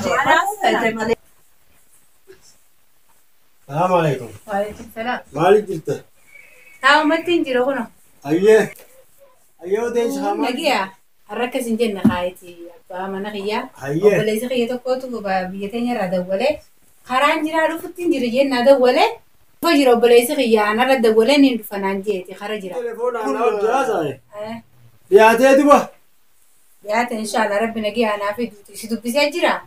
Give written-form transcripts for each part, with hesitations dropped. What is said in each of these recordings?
السلام عليكم. وعليكم السلام. مالك جبته؟ ها متين جرو هنا. أيه وديش خامل. نجيا الركز إنجنا خايتي فما نغيا. أيه. وبليس خيتو كوتو بيتين يرا دولة. خران جرا رفتين جرا جنا دولة. فجرا بليس خيا أنا رد دولة نيندو فنانجيتي خرجرا. تلفون أنا جهازه. إيه. بيعتي دبا. بيعت إن شاء الله ربنا جيها أنا في دوتي شدو بيسجرا.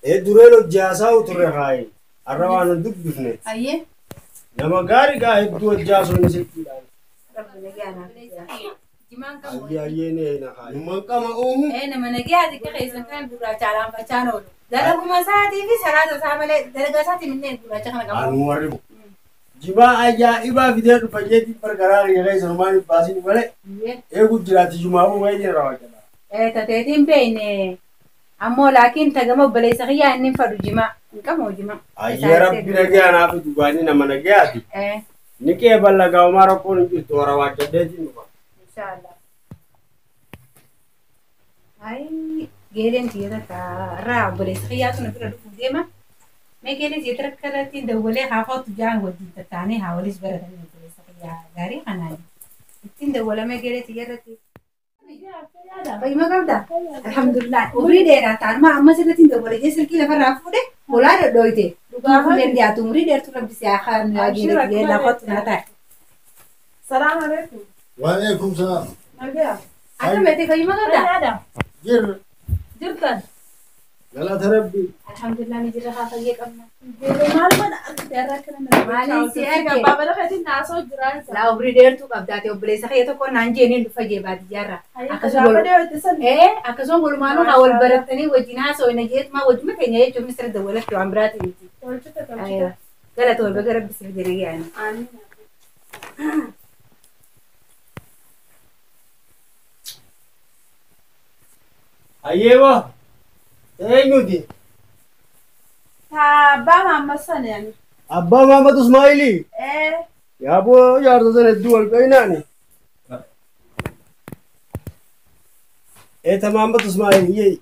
إيه دوريلو جهازه وترى الروان الدب بفني. أيه. لما قاري قاعد دو جهاز ونسيت. ربنا جيها أنا في جمان كم. أيه نينا خاي. من كم أمه. إيه نما نجيها ذيك خيسان كان برا تعلم فشانو. دلوا مساعدي في سنة ساملة دلوا ساتي منين برا تكنا كم. أنوار. جما أيا إبا فيديو فجأتي بركرار يغير سلمان باسين ولا. إيه قد جراتي جما هو وين راجع. إيه تتيتين بينه. أمو لكن تجمع بليس خيا إني فرد جما. كم هو جما؟ أيه ربي نجيا أنا في دبي نما نجياتي. إيه. نكيا بلا قومارا كون جت ورا واجد نبا. إن شاء الله. هاي جيرين تيجي ترى بليس خيا تنبرد فوديما. ما جيرين تيجي كرتين دولة حافظ جان ودي تاني حواليش برد بليس خيا غاري خناي. تين دولة ما جيرين تيجي رتي. باي ما قبضة. الحمد لله. أمري ديرة تارما أما سنتين دولة جسر كي لفر رافوده ولا دويته. لقاه لين دي أتومري دير ترى بس يا خال ناجيرة تيجي لقط ناتك. السلام عليكم. وعليكم السلام. نجيا. أنا متى باي ما قبضة. هذا. جر. جرتن. يلا تربي. الحمد لله نجي رخاء طيب أمنا. مال من أقدر كنا مالي سيأكل. بابا لا خدين ناسو جران. لا أمري دير تو قبضة تيو بليس خيا تو كون نانجيني دفعي بعد جارة. أكسون قولوا ما نو حاول برتني وجينا سوي نجيت ما وجمة كنيا يجوم نسر الدولة في عمرات يجي. أيوة. قال تقول بقرب بس بدري يعني. أيوة. نودي. أبا ماما سنين. أبا محمد إسماعيلي. إيه. يا أبو يا رجال الدول كيناني. إيه تمام إسماعيلي.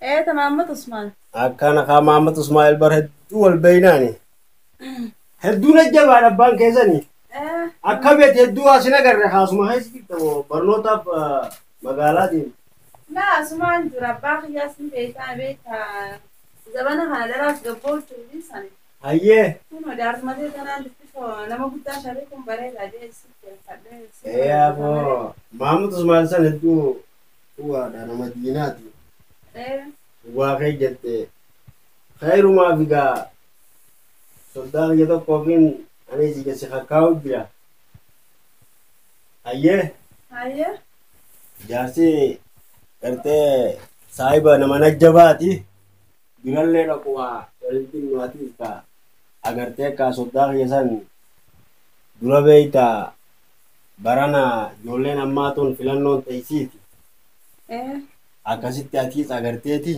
إيه تمام ما تسمع. أكان خا محمد إسماعيل برهد دول بيناني. هدون الجبار أبان كيساني. إيه. أكبر هدو أسنا كره خاص ما هي سكتة برنوتا مقالات. لا اسمع جرا باخ ياسين بيتا زمان هذا راس قبول تولي سنة. أيه. كنا دارس ما تيجي أنا دكتور لما كنت أشاركهم بري لا جي سكتة. إيه أبو محمد إسماعيل سان هدو هو دانا مديناتي. إيه. واقعي جت خير ما بيجا سلطان جدا كوبين أنا يجي سخاكاو بيا. أيه. أيه. جارسي करते साहिब नमन जबाती बिगड़ले रखवा वल्दी माती का अगर ते का सुद्धा यसन दुराबेita barana jolen ammatun filannon taysiti akasitti atis agarteeti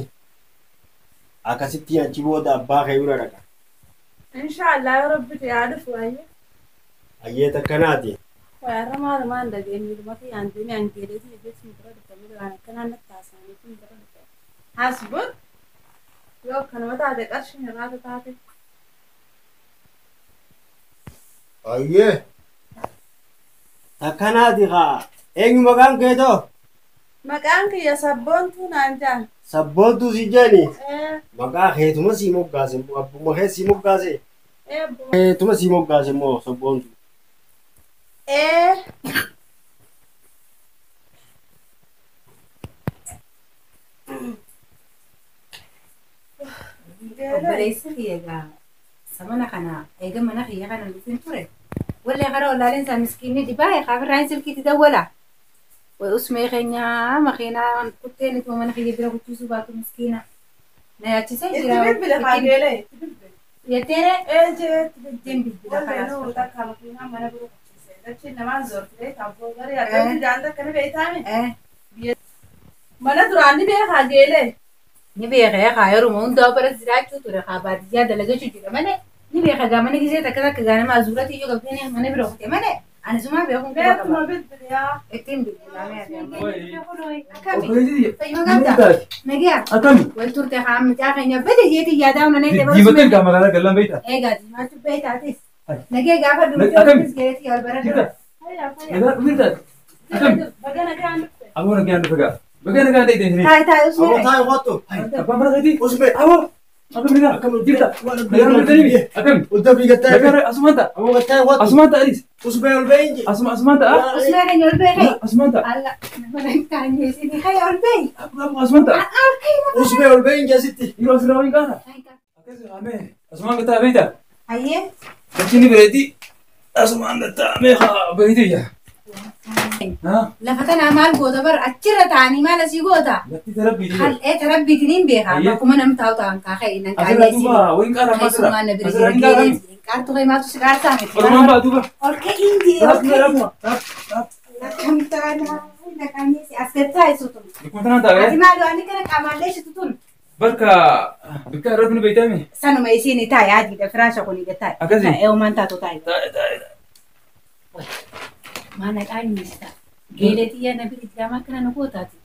akasitti achiboda abba khayura raka إن شاء الله يا رب تعرف وهي. ayyeta kanati ويا رمال ما عندك إني ما في عندي عن كده دي بس مقرر تعمل أنا كنا نتعساني كم مقرر حسب يو كنا ما تعرف أرش هذا تعرف ayye takanati kha enyu magam keto مكانك يا سبون تو نانجان sabbontu sijani إيه maga khetuma simo gase abuma khe simo gase إيه tuma simo gase mo sabbontu إيه بليس خيا جا سمنا خنا أيجا منا خيا خنا نفين توري ولا خرا ولا لين مسكينة دي باي خاف رايسل كي تدولا واسمه خينا ما خينا كنتين تو منا خيا بيرا كنتو سباكو مسكينة نياتي سيجرا تبي بلا حاجة ليه يا ترى إيه جت تنبي بلا ولا نو خلاص تكلم فينا ما نبغى لكن نما زور كده تابو غير يا كم جاندا كنا بيتامي ما ندراني بيه حاجة ليه نبي خيا خير ومون دو برا زراعة توري خابات زيادة لقى شو جرا مني نبي خا جامني كذا تكذا كجانا ما زورة تيجي قبلني مني بروح تي مني Ani suma beekun Beeku qaba. ma bilbiliyaa. Ittiin bilbilamee adeema. Akkami? Akkami? Fayyuma qabda? Nagiyaa? Akkami? Wal turte haa mucaa keenya bade jeeti yaadaa una neete Diimateen gaa magaalaa gallaan beektaa? Eegaa diimaatu beektaatis. Nagee gaafa duuti Akkami? ofis geetii wal bara dura. Nagaa dhufirtaati? Akkami? Bagana gaan dhufte. Aboo nagaan dhufe gaa. Bagaa nagaan ta'e ta'e. Taa'e taa'e usmee. Aboo taa'e hoottu. Abbaan bara ta'e. Usmee. Aboo. Akkami nagaa? Akkami jirta? Nagaan dhufte akkami? Udda biigattee. Nagaan asumaan ta'a. Aboo gattee hoottu. Asumaan ta'a anis. Usmee ol ba'e inji. Asumaan ta'a. Usmee keenya ol beekee. Asumaan ta'a. Alla nama kaanyeesini kaya ol beeyi. Asumaan ta'a. Usmee ol ba'e inji asitti. Yeroo asirraa waliin qaana. Akkasii haamee. Asumaan gattaa beektaa? Hayyee. Bakki bireetii. Asumaan gattaa meeqa beektii yaa? Lafa kanaa maal goota bar achirra taa'anii maal asii goota? Lafti tarabbiitii. Kal'ee tarabbiitiin hin beekaa. Bakkuma namni taa'u taa'an kaaka'e nan Asirraa duuba waliin qaana ammaa asirraa. Keessumaa na bira Asirraa jira hin qaanami. geelee qaartuu kee maaltu si qaarsaa miti. Olumaan ba'a duuba. Ol ka'iin jee ol Raafuma ka'iin. raafuma. As gattaa isuutu. Akkuma tanaan taa'ee. Ati maal waan kana qaamaallee ishitu tun. Bakka bikka irratti nu beekame. Sanuma isiin taa'e adiidha firaasha kun gattaa. Akkasii? Eewumaan taatu taa'e. Taa'e. Maana qaanyista. Geelee xiyyaa na bira jiraama akkana nu gootaati.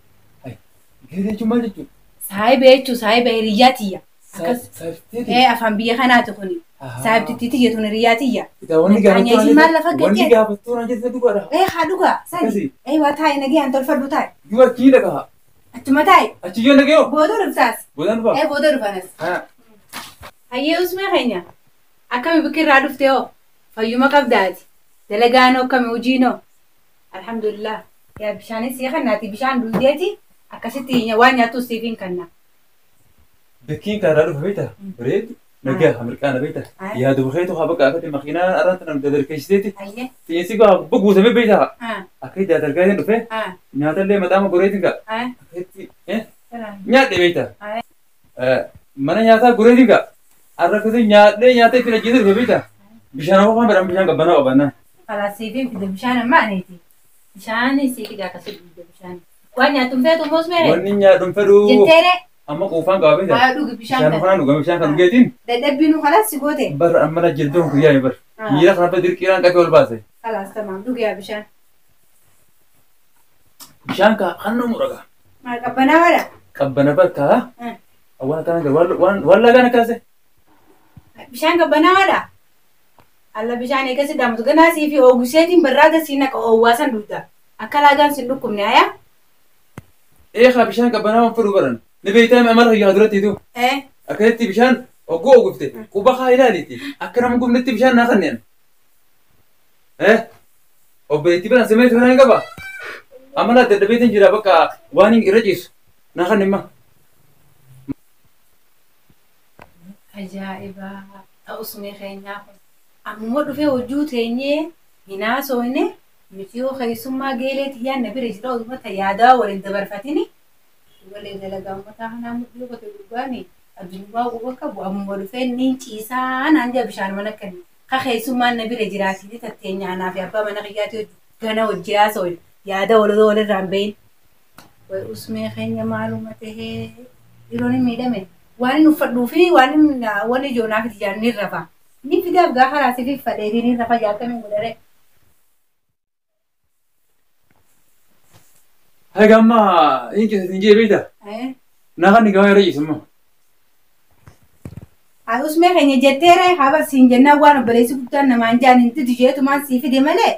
Geelee jechuun maal jechuudha? Saayibee jechuun saayibee hiriyyaa tiyya. Saayibteeti. Afaan biyya kanaati kuni. Saayibtittii tiyya tun hiriyyaa tiyya. Wanni Qaanyisii maal lafa wanni gattee? gaafattuu naan jettee dhugaadha. Haa dhugaa. Sani. Akkasii? Waa taa'e nagayaan tolfadhu taa'e. Yoo achii dhagaa. Achuma taa'e. Achi yoo dhagee Booda dhuftaas. boodaan dhufaa. Booda dhufanas. Hayyee usmee keenya. Akkami bikkirraa dhuftee hoo? Fayyuma qabdaati. Dalagaanoo akkami hojiinoo? Alhamdulillah. Yaa bishaanis sii kannaati bishaan duudeeti. Akkasitti waan nyaattu siif hin kanna. Bakkiin karaa dhufa beektaa? Bareedu. Nagaa Ameerikaana beektaa? Yaadu bakeetu haa bakka akkatti makiinaa arranta nam dadarkeessiteeti. Hayyee. Xiyyeessi gaa guutamee beektaa? Haa. Akka itti dargaatiin dhufe Haa. nyaatallee mataama goreetiin gaa. Haa. Akka itti nyaadhe beektaa? Mana nyaataa goreetiin gaa. Arrakkatu nyaadhee nyaatee itti ajjeesee dhufe beektaa? Bishaan hawwaa jedhamu bishaan qabbanaa qabannaa. Kalaasiifiin fide bishaan ammaa aneeti. Bishaan sii fide akkasii fide bishaan. Waan nyaattu feetu moos mere. Wanni nyaadhuun fedhuu Jetteere. amma quufaan qaba beektaa? Waa dhugi bishaan Bishaan kana. kanaan dhugame bishaan kan dhugeetiin Dadhabbiinu kalaas si goote. bara ammana jildoon kun yaa'e bara. Miira kanarra dirqiidhaan qabee ol baase. Kalaas tamaam dhugi yaa bishaan. Bishaan kan nu muraga. Maal qabbanaa wala? Qabbana barkaa. Waan akkanaa jiru waan lagaan akkaase. Bishaan qabbanaa wala? Alla bishaan eegas daamtu ganaa sii fi ooguseetiin barraata siin akka oowwaasan dugda. Akka laagaan siin dhukkubne ayaa? Eegaa bishaan qabbanaa waan fedhu baran. Ni beektaa amala fayyaa durattiitu. Akkasitti bishaan oggoo oggufte quba haa ilaaliitti. Akka nama gubnetti bishaan naa kanneen. Obboleettii biraan simeetu kanaan hin qabaa. Amala adda adda beetiin jira bakka waan hin irra ciisu. Naa kanneen ma. Ajaa'ibaa ta'usumee keenyaa kun. Ammoo dhufee hojii teenyee hin haasofne miti yoo keessummaa geelee tiyyaan na bira jira uummata yaadaa waliin dabarfatini. Waliin dalagaa uummataa kanaa mudhii qote gurguraani addunyaa quba qabu ammoo dhufee ni ciisaa naan jaa bishaan mana kennu. Ka keessummaan na bira jiraatini tatteenyaanaa fi abbaa mana kiyyaatti gana hojii haasoo yaada walirraa hin bahin. Way usmee keenya maaluma tahee dhiiroon hin miidhame. Waan inni uffadhuu fi waan ijoonaaf itti jaallan ni rafa. Ni fidaaf gaafa raasiif fadheetii ni rafa jaallatame godhare. Haga amma hin keessatti hin jee beektaa? Naa kan gama irra ciisu immoo. Usmee keenya jetteere haaba siin jennaan waan obboleessi guddaan namaan jaan hin titi jeetumaan sii fide malee.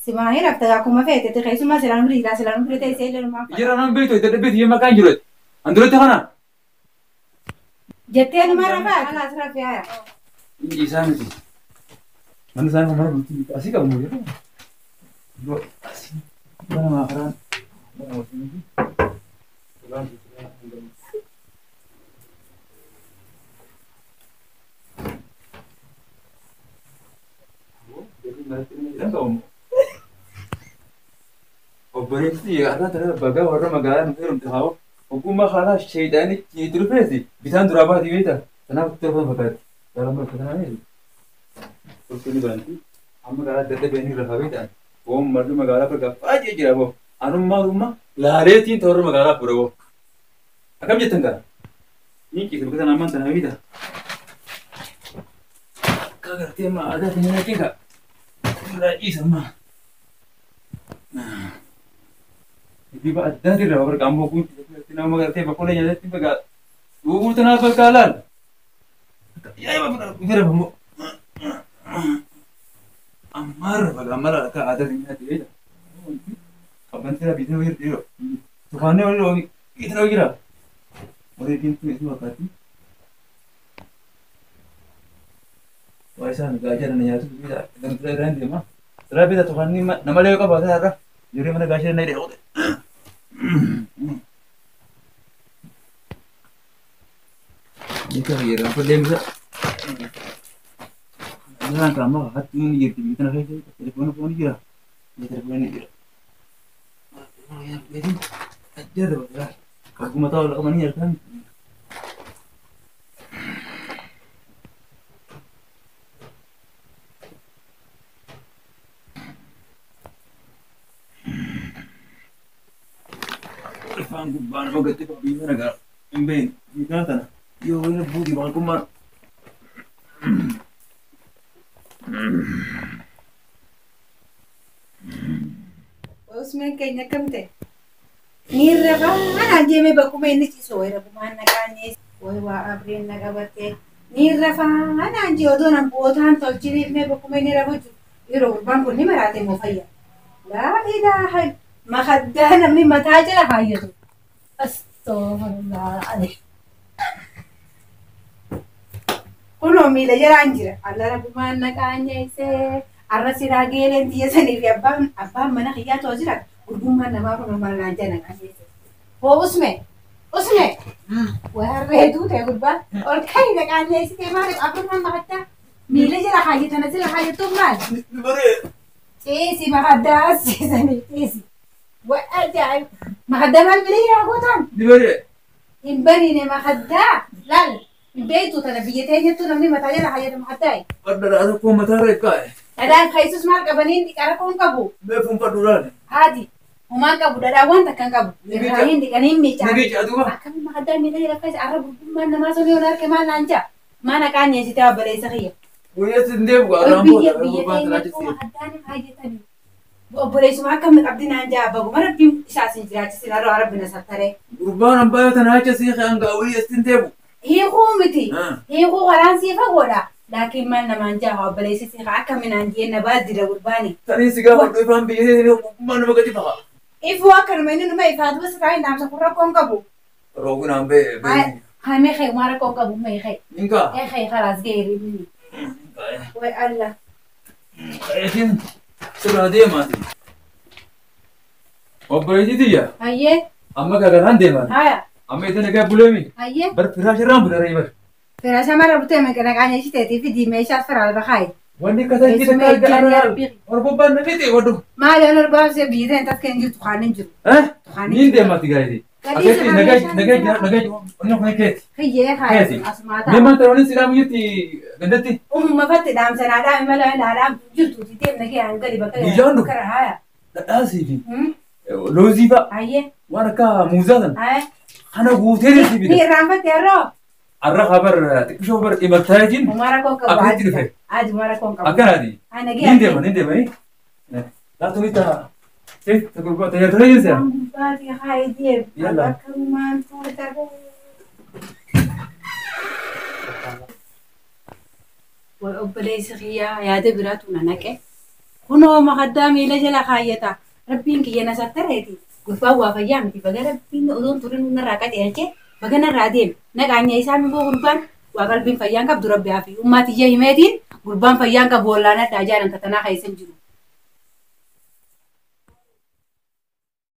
Simaa hin rafta akkuma feete keessumaa silaan bira jira silaan bira ta'e seelee numaan. Jira nama beektu itti dhibbeetti yoo maqaan jiru. Anduratti kana. Jettee numa rafaa kalaas rafee haa. Inji isaa miti. Manni isaan kan mana bultii asii qabu moo jedhu. Asii mana maakaraan. Obboleettii irraa tara bagaa warra magaalaa nu heerumte haa ogummaa haala sheedhaanii itti dhufeeti bitaan duraa baatii beektaa kanaaf itti dhufan fakkaatti garaa mara kanaa meeshaa tokkoon baanti amma garaa adda adda beenii lafa beektaa oom marri magaalaa fargaa baay'ee jira boo anummaa laaleetiin ta'urra magaalaa fuudha boo akkam jettan gara ni ciisu biqilaa namaan sana beektaa akka gartee amma aadaa keenya keeka irraa ciisammaa. Bifa addaa dirra babar qaammoo kun nama gartee bakka olee nyaatatti bagaa duubuu tanaaf bakka alaal. Yaa bira bammoo ammaarra bagaa mala akka aadaa nyaate beekta. Qabbanteera biitee wayii dhiiroo. Tufaannee walii loonii biitee wayii jira. Warri diimtuu eessu fakkaatti. Waa isaan gaajara na nyaatu biita gamtira irraan deema. Siraa biita tufaannii nama lee qabaata irra yeroo mana gaajara na hidhee Jika ya, apa dia bisa? Jangan kamu hati ini jadi kita nak telepon dia, telepon dia. Ya, jadi aja dah lah. Aku mau tahu lah kemana ya kan? Faham bukan mau ganti papi mana gak? Embeng, di sana. Yo, ini budi bang kumar. Usman kayaknya kamte. Nirra ba ana je me ba kuma ni so wai rabu man na kanye wai wa abrin na gabate. Nirra fa ana je odo nan botan to jiri me ba kuma ni rabu iro ban ko ni marate mo fayya. La ilaha ma khaddana min matajala hayyatu. Astaghfirullah alayhi. Kuno mila jalan jira. Allah rabu man na kanye se arrasi ragelen tiya sani fi abban mana khiya to jira. Gurgumman nama ko normal lanjut nak asyik. Oh usme, wah redu teh gurba. Or kaya nak asyik sih kemarin apa nama kata? Mila je lah kaya tanah je lah kaya tu mal. Si mahada si sana si. Wah aja mahada mal mila je aku tan. Imberi ni mahada lal. Imberi tu tanah bijetnya tu namanya mata je lah kaya tu mahada. Ada aku mata reka. Ada kaisus mal kabanin di cara kau kabu. Befum paduran. Adi. Umat kabu dah wan takkan kabu. Rahin di kanin meja. Negi jatuh mah. Kami mahadar mila ila kais Arab mana masuk ni orang kemal lanca. Mana kan ya setiap balai sakit. Punya sendiri bukan rambut. Biar ini tu mahadar ni haji tadi. Balai semua kami abdi nanja. Bagu mana pim isasin jerat sinaro Arab bina satare. Urban ampai tanah aja sih yang gawi sendiri. Hiu miti. Hiu orang siapa goda. Lakin mana manja balai sih kami nanti nabat di urbani. Tadi sih kau tu faham biar mana begitu pak. Ifu akan mainin nama ifat bos kain dalam sekurang kong kabu. Rogun ambe. Hai mekhay mara kong kabu mekhay. Inka. Khay khalas gairi ni. Wai Allah. Ekin sudah dia mati. Obat itu ya? Aye. Amma kagak dia mati. Haya. Amma itu negara bulemi. Aye. Berfirasy rambu dari ibar. Firasy mara butuh mereka nak anya sih tadi di mesya feral bakai. Wani kata kita kagak. Orang bukan nanti waduh. Malah orang bawa saya biar entar kan jual tukanin jual. Ini dia mati gaya ini. Agak negara orang ket. Iya asmata. Memang terus silam itu gendati. Mafat dalam sana ada malah ada jual tu di tim lagi angkat di bakal. Dijandu. Kerah. Dah sih. Lozi pak. Aye. Warga muzadan. Aye. Hana guter sih. Ni rambat ya Arra kabar tikshor imartajin. Mara kong kabu. Aji mara kong kabu. Akan adi. Ninde mani. Lalu kita tegul kau tayar terus ya. Bagi hai dia. Yalla. Karuman terus. Wabbalai sakhiya ya de biratuna nake. Kuno makadami la jala khayata. Rabbin ki yana satareti. Gufa wa fayam ti bagara rabbin udon turun narakat yace. Bagana radim. Naganya isami go gurban. Wagal bin fayang kab durab biafi. Ummati je himetin. Gurban fayang kab bolana tajaran tatana khaysan jiru.